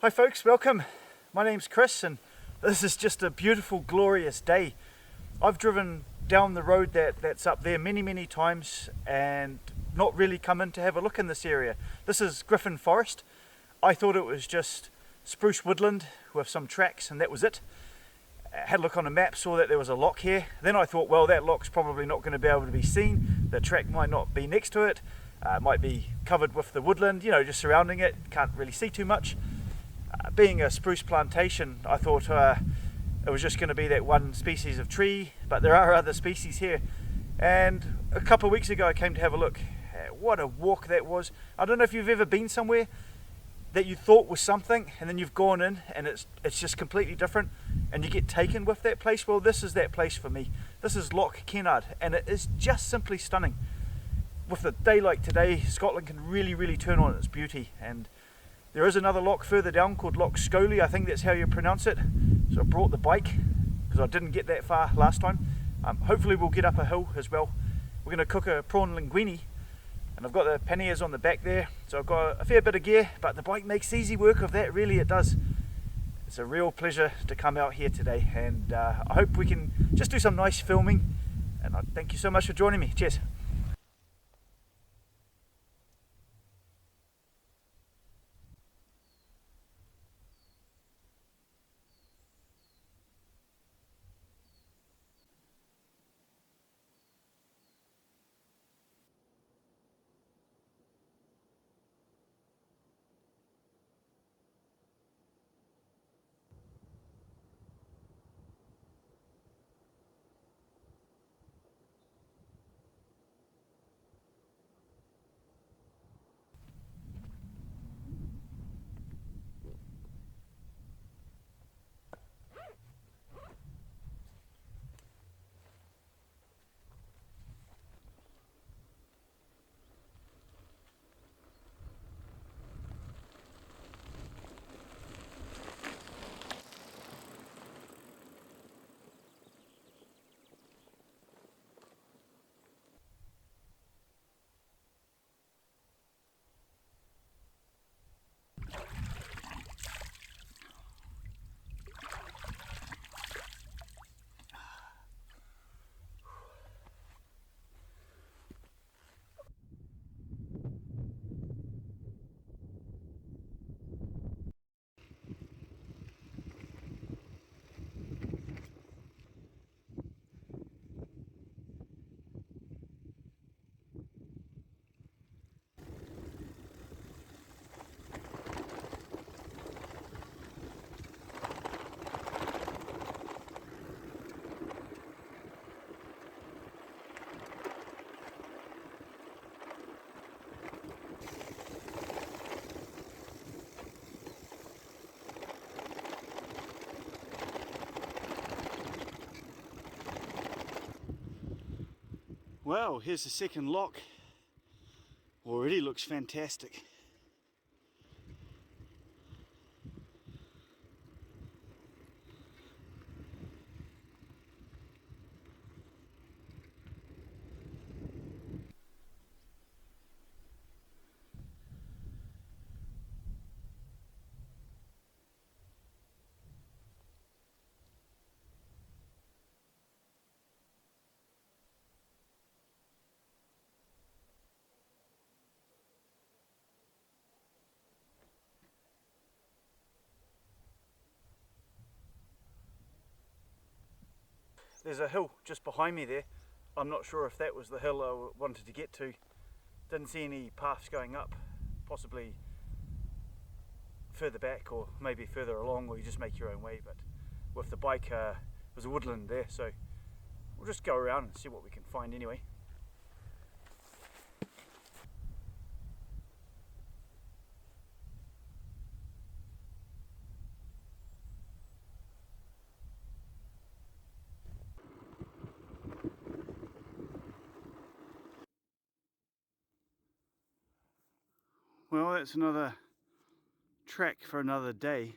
Hi folks, welcome. My name's Chris and this is just a beautiful, glorious day. I've driven down the road that's up there many times and not really come in to have a look in this area. This is Griffin Forest. I thought it was just spruce woodland with some tracks and that was it. I had a look on a map, saw that there was a loch here. Then I thought, well, that loch's probably not going to be able to be seen. The track might not be next to it. It might be covered with the woodland, just surrounding it. Can't really see too much. Being a spruce plantation, I thought it was just going to be that one species of tree, but there are other species here. And a couple of weeks ago I came to have a look. What a walk that was. I don't know if you've ever been somewhere that you thought was something and then you've gone in and it's just completely different and you get taken with that place. Well, this is that place for me. This is Loch Kennard and it is just simply stunning. With a day like today, Scotland can really turn on its beauty, and there is another loch further down called Loch Scully, I think that's how you pronounce it. So I brought the bike because I didn't get that far last time. Hopefully we'll get up a hill as well. We're going to cook a prawn linguine and I've got the panniers on the back there, so I've got a fair bit of gear, but the bike makes easy work of that, really it does. It's a real pleasure to come out here today, and I hope we can just do some nice filming, and I thank you so much for joining me. Cheers. Well, here's the second loch. Already looks fantastic. There's a hill just behind me there. I'm not sure if that was the hill I wanted to get to. Didn't see any paths going up, possibly further back or maybe further along, or you just make your own way, but with the bike there's a woodland there, so we'll just go around and see what we can find anyway. Well, that's another track for another day.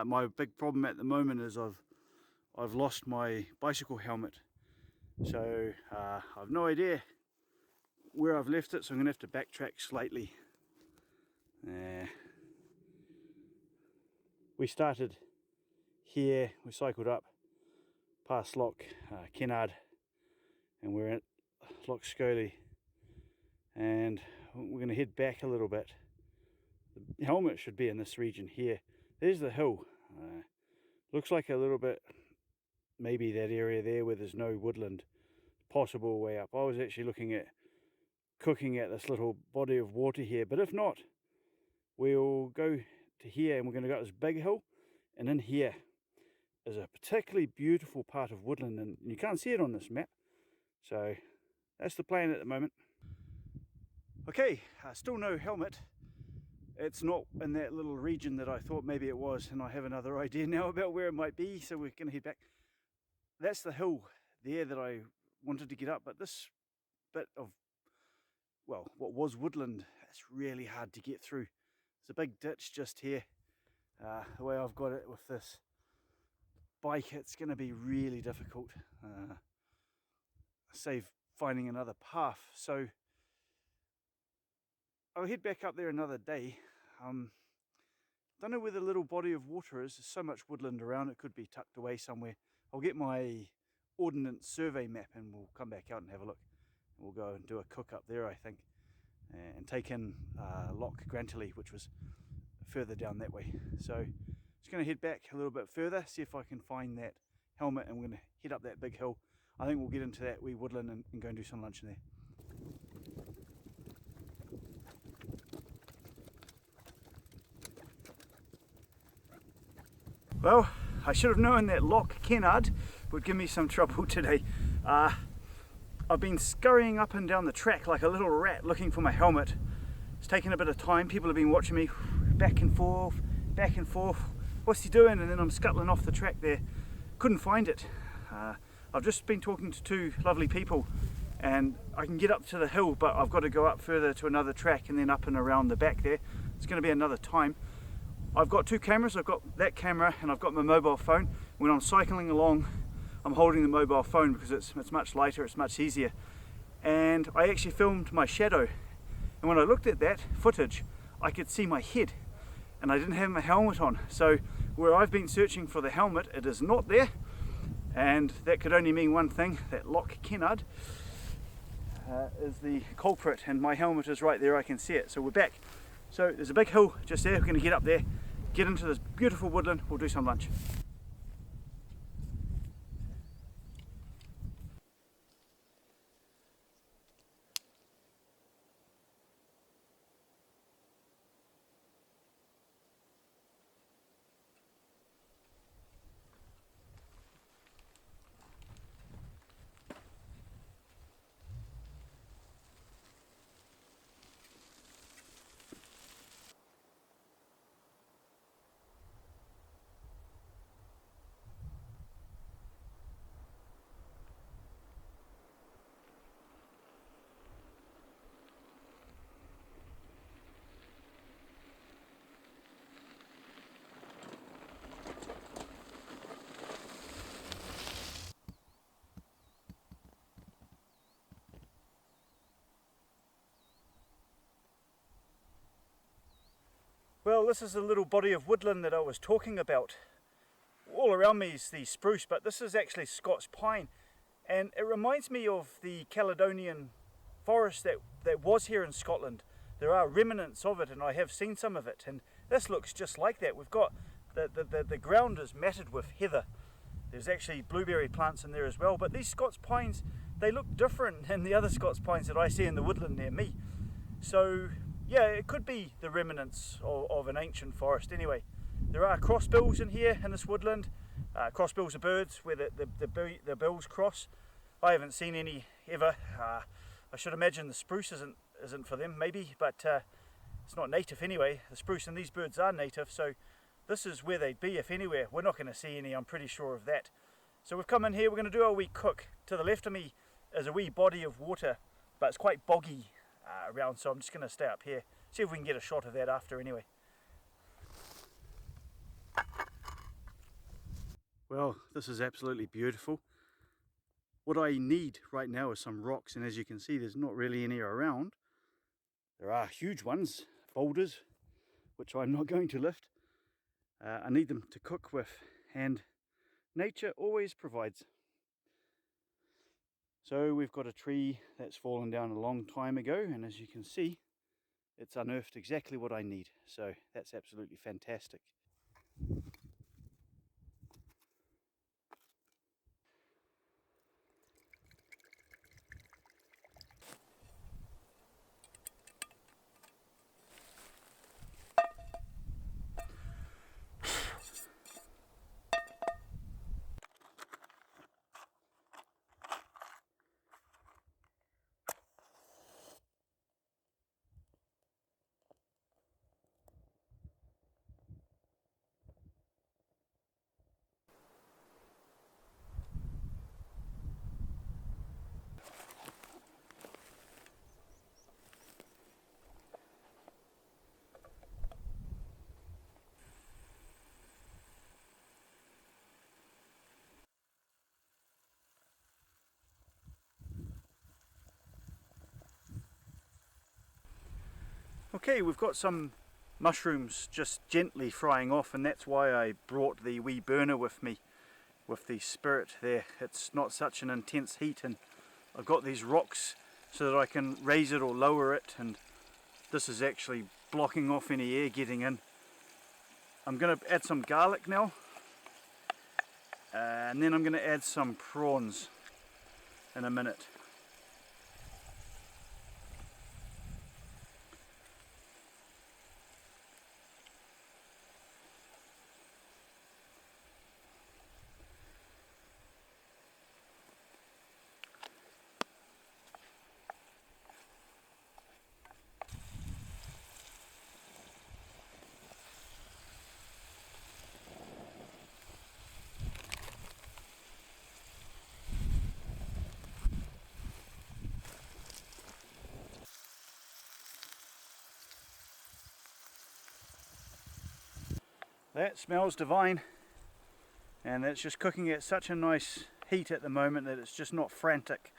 My big problem at the moment is I've lost my bicycle helmet, so I've no idea where I've left it, so I'm going to have to backtrack slightly. We started here, we cycled up past Loch Kennard, and we're at Loch Scully, and we're going to head back a little bit. The helmet should be in this region here. There's the hill. Looks like a little bit, maybe that area there where there's no woodland, possible way up. I was actually looking at cooking at this little body of water here, but if not, we'll go to here and we're going to go up this big hill, and in here is a particularly beautiful part of woodland, and you can't see it on this map, so that's the plan at the moment. Okay, still no helmet. It's not in that little region that I thought maybe it was, and I have another idea now about where it might be, so we're going to head back. That's the hill there that I wanted to get up, but this bit of, well, what was woodland, it's really hard to get through. There's a big ditch just here. The way I've got it with this bike, it's going to be really difficult, save finding another path. So I'll head back up there another day. Don't know where the little body of water is. There's so much woodland around, it could be tucked away somewhere. I'll get my ordnance survey map and we'll come back out and have a look. We'll go and do a cook up there, I think, and take in Loch Kennard, which was further down that way. So just going to head back a little bit further, see if I can find that helmet, and we're going to head up that big hill. I think we'll get into that wee woodland and go and do some lunch in there. Well, I should have known that Loch Kennard would give me some trouble today. I've been scurrying up and down the track like a little rat looking for my helmet. It's taken a bit of time. People have been watching me back and forth, back and forth. What's he doing? And then I'm scuttling off the track there. Couldn't find it. I've just been talking to two lovely people, and I can get up to the hill, but I've got to go up further to another track and then up and around the back there. It's going to be another time. I've got two cameras. I've got that camera and I've got my mobile phone. When I'm cycling along, I'm holding the mobile phone because it's much lighter, it's much easier. And I actually filmed my shadow. And when I looked at that footage, I could see my head, and I didn't have my helmet on. So where I've been searching for the helmet, it is not there. And that could only mean one thing, that Loch Kennard is the culprit, and my helmet is right there, I can see it. So we're back. So there's a big hill just there. We're going to get up there, get into this beautiful woodland, we'll do some lunch. Well, this is the little body of woodland that I was talking about. All around me is the spruce, but this is actually Scots pine, and it reminds me of the Caledonian forest that was here in Scotland. There are remnants of it, and I have seen some of it, and this looks just like that. We've got the ground is matted with heather. There's actually blueberry plants in there as well, but these Scots pines, they look different than the other Scots pines that I see in the woodland near me. So yeah, it could be the remnants of an ancient forest. Anyway, there are crossbills in here in this woodland. Crossbills are birds where the bills cross. I haven't seen any ever. I should imagine the spruce isn't for them, maybe, but it's not native anyway. The spruce and these birds are native, so this is where they'd be if anywhere. We're not going to see any, I'm pretty sure of that. So we've come in here, we're going to do our wee cook. To the left of me is a wee body of water, but it's quite boggy around, so I'm just going to stay up here, see if we can get a shot of that after anyway. Well, this is absolutely beautiful. What I need right now is some rocks, and as you can see, there's not really any around. There are huge ones, boulders, which I'm not going to lift. I need them to cook with, and nature always provides. So we've got a tree that's fallen down a long time ago, and as you can see, it's unearthed exactly what I need. So that's absolutely fantastic. Okay, we've got some mushrooms just gently frying off, and that's why I brought the wee burner with me with the spirit there. It's not such an intense heat, and I've got these rocks so that I can raise it or lower it, and this is actually blocking off any air getting in. I'm going to add some garlic now, and then I'm going to add some prawns in a minute. That smells divine, and it's just cooking at such a nice heat at the moment that it's just not frantic.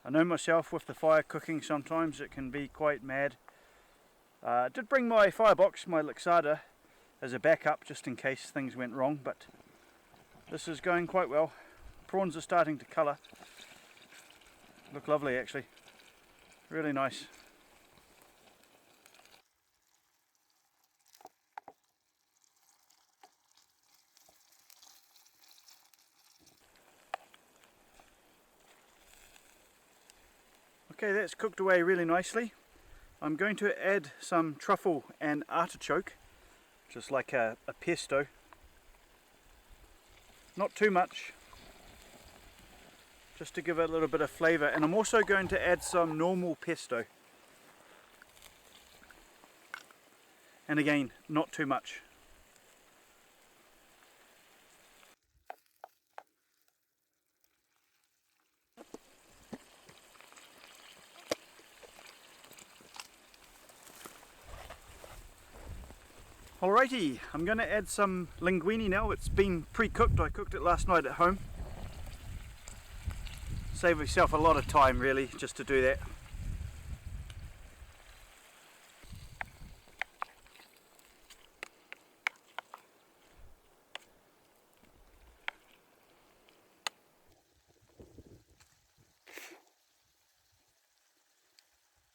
I know myself with the fire cooking, sometimes it can be quite mad. I did bring my firebox, my Lixada, as a backup just in case things went wrong, but this is going quite well. Prawns are starting to colour. Look lovely actually, really nice. Okay, that's cooked away really nicely. I'm going to add some truffle and artichoke, just like a pesto. Not too much, just to give it a little bit of flavour. And I'm also going to add some normal pesto. And again, not too much. Alrighty, I'm going to add some linguine now. It's been pre-cooked. I cooked it last night at home. Save yourself a lot of time really just to do that.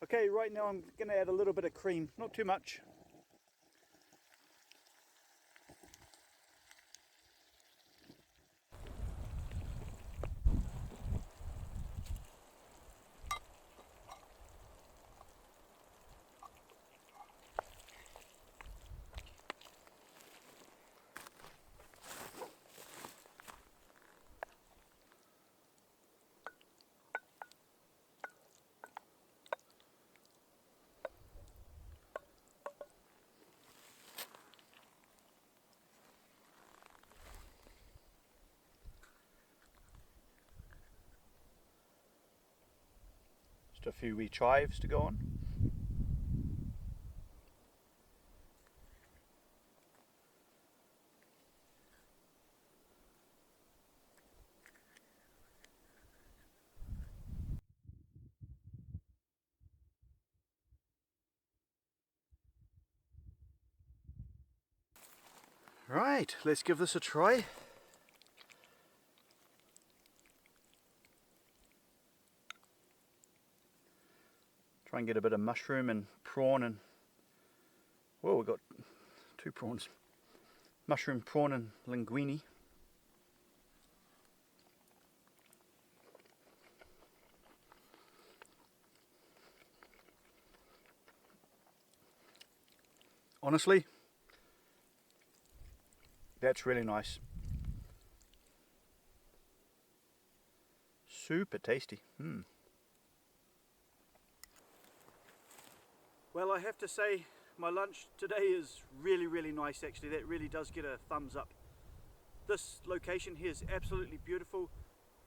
Okay, right now I'm going to add a little bit of cream, not too much. Just a few wee chives to go on. Right, let's give this a try. Try and get a bit of mushroom and prawn and, well, we've got 2 prawns. Mushroom, prawn and linguine. Honestly, that's really nice. Super tasty. Well, I have to say my lunch today is really nice actually. That really does get a thumbs up. This location here is absolutely beautiful,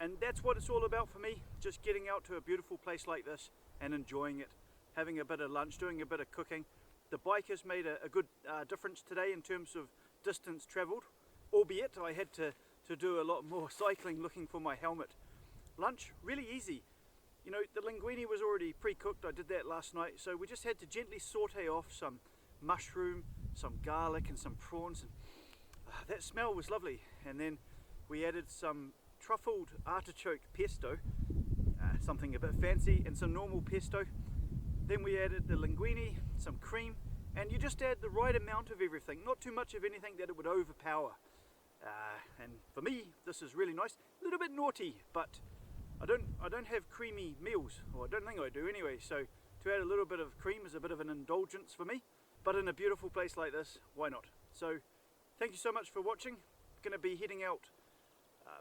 and that's what it's all about for me, just getting out to a beautiful place like this and enjoying it, having a bit of lunch, doing a bit of cooking. The bike has made a good difference today in terms of distance travelled, albeit I had to do a lot more cycling looking for my helmet. Lunch, really easy. You know, the linguine was already pre-cooked, I did that last night, so we just had to gently saute off some mushroom, some garlic and some prawns, and that smell was lovely. And then we added some truffled artichoke pesto, something a bit fancy, and some normal pesto. Then we added the linguine, some cream, and you just add the right amount of everything, not too much of anything that it would overpower. And for me, this is really nice. A little bit naughty, but I don't have creamy meals, or I don't think I do anyway, so to add a little bit of cream is a bit of an indulgence for me. But in a beautiful place like this, why not? So thank you so much for watching. Going to be heading out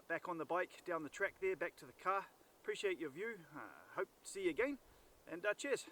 back on the bike, down the track there, back to the car. Appreciate your view. Hope to see you again, and cheers.